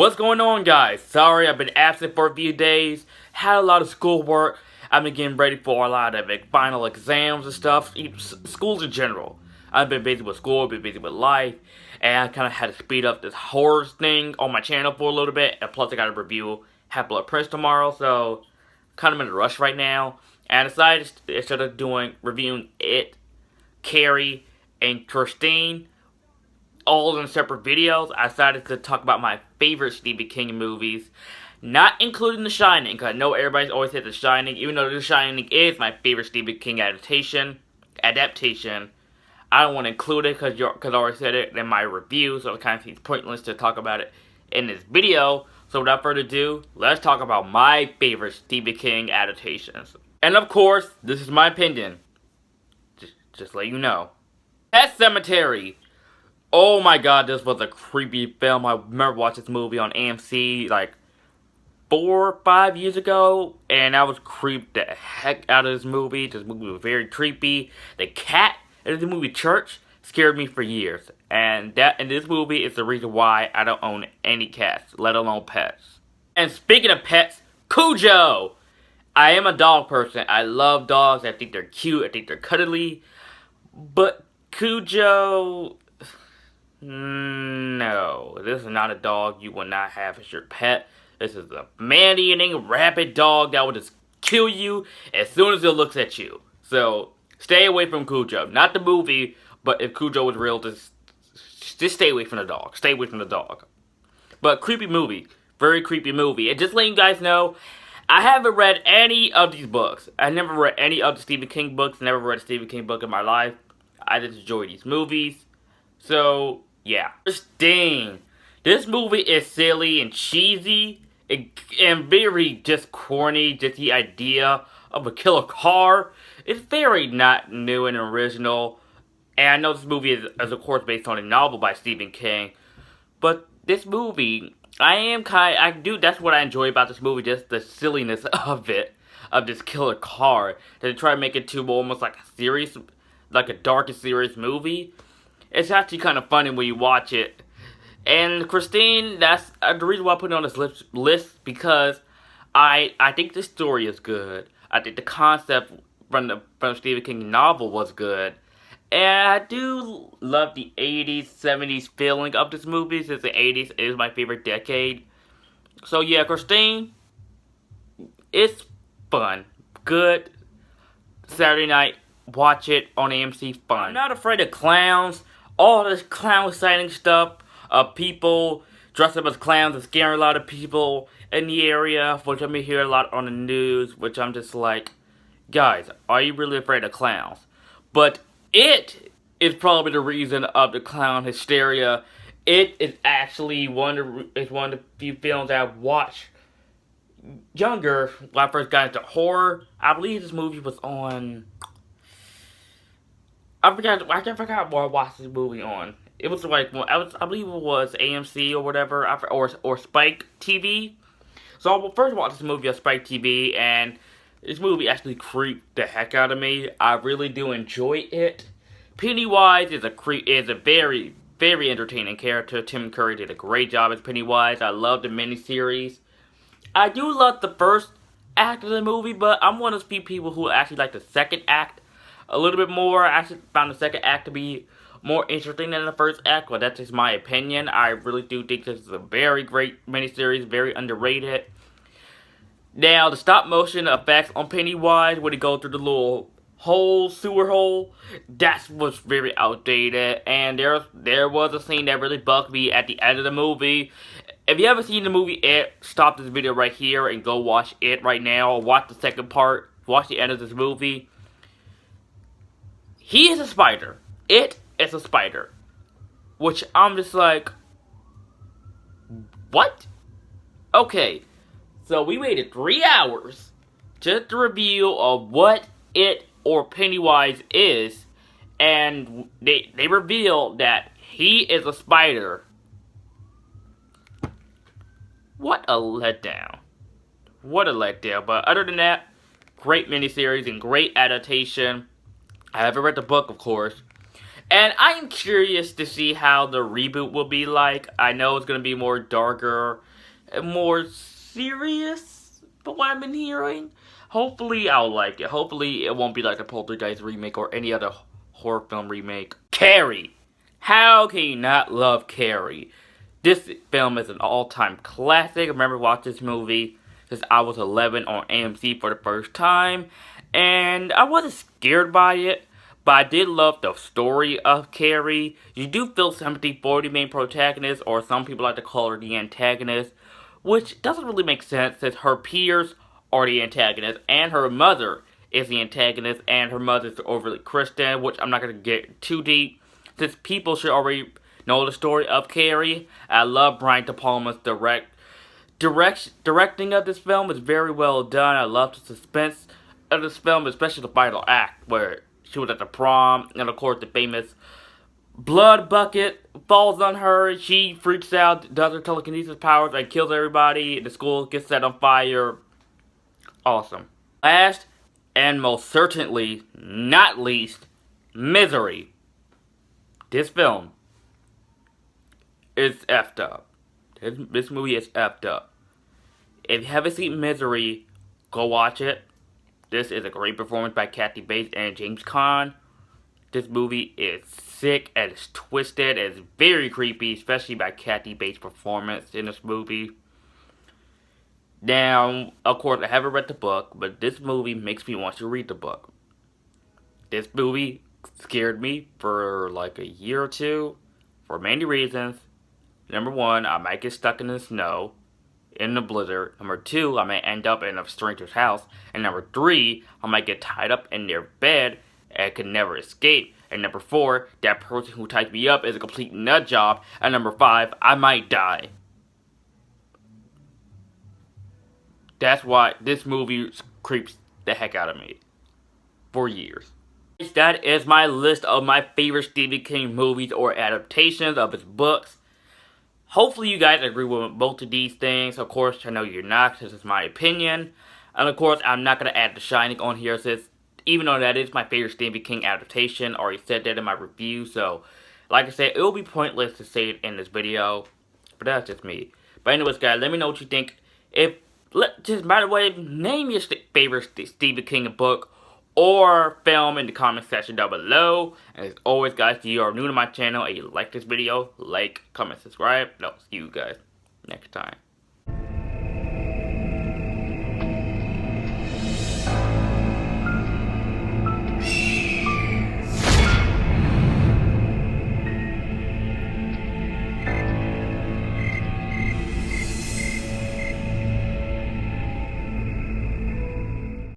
What's going on, guys? Sorry, I've been absent for a few days. Had a lot of schoolwork. I've been getting ready for a lot of final exams and stuff. Schools in general. I've been busy with school, been busy with life, and I kind of had to speed up this horror thing on my channel for a little bit. And plus, I got to review Half Blood Prince tomorrow, so kind of in a rush right now. And I decided instead of reviewing it, Carrie, and Christine, all in separate videos, I decided to talk about my favorite Stephen King movies, not including The Shining, because I know everybody's always said The Shining, even though The Shining is my favorite Stephen King adaptation, I don't want to include it because I already said it in my review, so it kind of seems pointless to talk about it in this video. So without further ado, let's talk about my favorite Stephen King adaptations. And of course, this is my opinion. Just let you know. Pet Sematary. Oh my god, this was a creepy film. I remember watching this movie on AMC like 4 or 5 years ago, and I was creeped the heck out of this movie. This movie was very creepy. The cat in the movie Church scared me for years, and this movie is the reason why I don't own any cats, let alone pets. And speaking of pets, Cujo! I am a dog person. I love dogs. I think they're cute. I think they're cuddly. But Cujo... no, this is not a dog you will not have as your pet. This is a man-eating, rabid dog that will just kill you as soon as it looks at you. So, stay away from Cujo. Not the movie, but if Cujo was real, just stay away from the dog. Stay away from the dog. But creepy movie. Very creepy movie. And just letting you guys know, I haven't read any of these books. I never read any of the Stephen King books. Never read a Stephen King book in my life. I just enjoy these movies. So... yeah. Christine. This movie is silly and cheesy and very just corny. Just the idea of a killer car. It's very not new and original. And I know this movie is of course based on a novel by Stephen King. But this movie, that's what I enjoy about this movie. Just the silliness of it. Of this killer car. They try to make it to almost like a serious, like a dark and serious movie. It's actually kind of funny when you watch it. And Christine, that's the reason why I put it on this list, because I think the story is good. I think the concept from Stephen King novel was good. And I do love the 80s, 70s feeling of this movie, since the 80s is my favorite decade. So yeah, Christine, it's fun. Good Saturday night, watch it on AMC, fun. I'm not afraid of clowns. All this clown sighting stuff of people dressed up as clowns and scaring a lot of people in the area, which I'm hear a lot on the news, which I'm just like, guys, are you really afraid of clowns? But it is probably the reason of the clown hysteria. It is actually one of the few films I've watched younger when I first got into horror. I believe this movie was on... I forgot what I watched this movie on. It was like, I believe it was AMC or whatever, or Spike TV. So I first watched this movie on Spike TV, and this movie actually creeped the heck out of me. I really do enjoy it. Pennywise is a very, very entertaining character. Tim Curry did a great job as Pennywise. I love the miniseries. I do love the first act of the movie, but I'm one of those few people who actually like the second act a little bit more. I actually found the second act to be more interesting than the first act, but that's just my opinion. I really do think this is a very great miniseries, very underrated. Now, the stop motion effects on Pennywise, when he goes through the little sewer hole, that was very outdated, and there was a scene that really bugged me at the end of the movie. If you haven't seen the movie It, stop this video right here and go watch it right now, or watch the second part, watch the end of this movie. He is a spider. It is a spider. Which I'm just like, what? Okay, so we waited 3 hours just to reveal of what It or Pennywise is, and they reveal that he is a spider. What a letdown. What a letdown. But other than that, great miniseries and great adaptation. I haven't read the book, of course. And I am curious to see how the reboot will be like. I know it's going to be more darker more serious from what I've been hearing. Hopefully I'll like it. Hopefully it won't be like a Poltergeist remake or any other horror film remake. Carrie! How can you not love Carrie? This film is an all-time classic. I remember watching this movie since I was 11 on AMC for the first time. And I wasn't scared by it, but I did love the story of Carrie. You do feel sympathy for the main protagonist, or some people like to call her the antagonist, which doesn't really make sense since her peers are the antagonist, and her mother is the antagonist, and her mother's overly Christian, which I'm not going to get too deep, since people should already know the story of Carrie. I love Brian De Palma's directing of this film is very well done. I love the suspense of this film, especially the final act, where she was at the prom, and of course the famous blood bucket falls on her. She freaks out, does her telekinesis powers, and kills everybody. The school gets set on fire. Awesome. Last, and most certainly not least, Misery. This film is effed up. This movie is effed up. If you haven't seen Misery, go watch it. This is a great performance by Kathy Bates and James Caan. This movie is sick and it's twisted and it's very creepy, especially by Kathy Bates' performance in this movie. Now, of course, I haven't read the book, but this movie makes me want to read the book. This movie scared me for like a year or two for many reasons. Number one, I might get stuck in the snow, in the blizzard. Number two, I may end up in a stranger's house. And number three, I might get tied up in their bed and can never escape. And number four, that person who tied me up is a complete nut job. And number five, I might die. That's why this movie creeps the heck out of me. For years. That is my list of my favorite Stephen King movies or adaptations of his books. Hopefully you guys agree with both of these things. Of course, I know you're not, this is my opinion. And of course, I'm not going to add The Shining on here since, even though that is my favorite Stephen King adaptation, I already said that in my review. So, like I said, it will be pointless to say it in this video. But that's just me. But anyways, guys, let me know what you think. Just by the way, name your favorite Stephen King book or film in the comment section down below. And as always, guys, if you are new to my channel and you like this video, like, comment, subscribe. And I'll see you guys next time.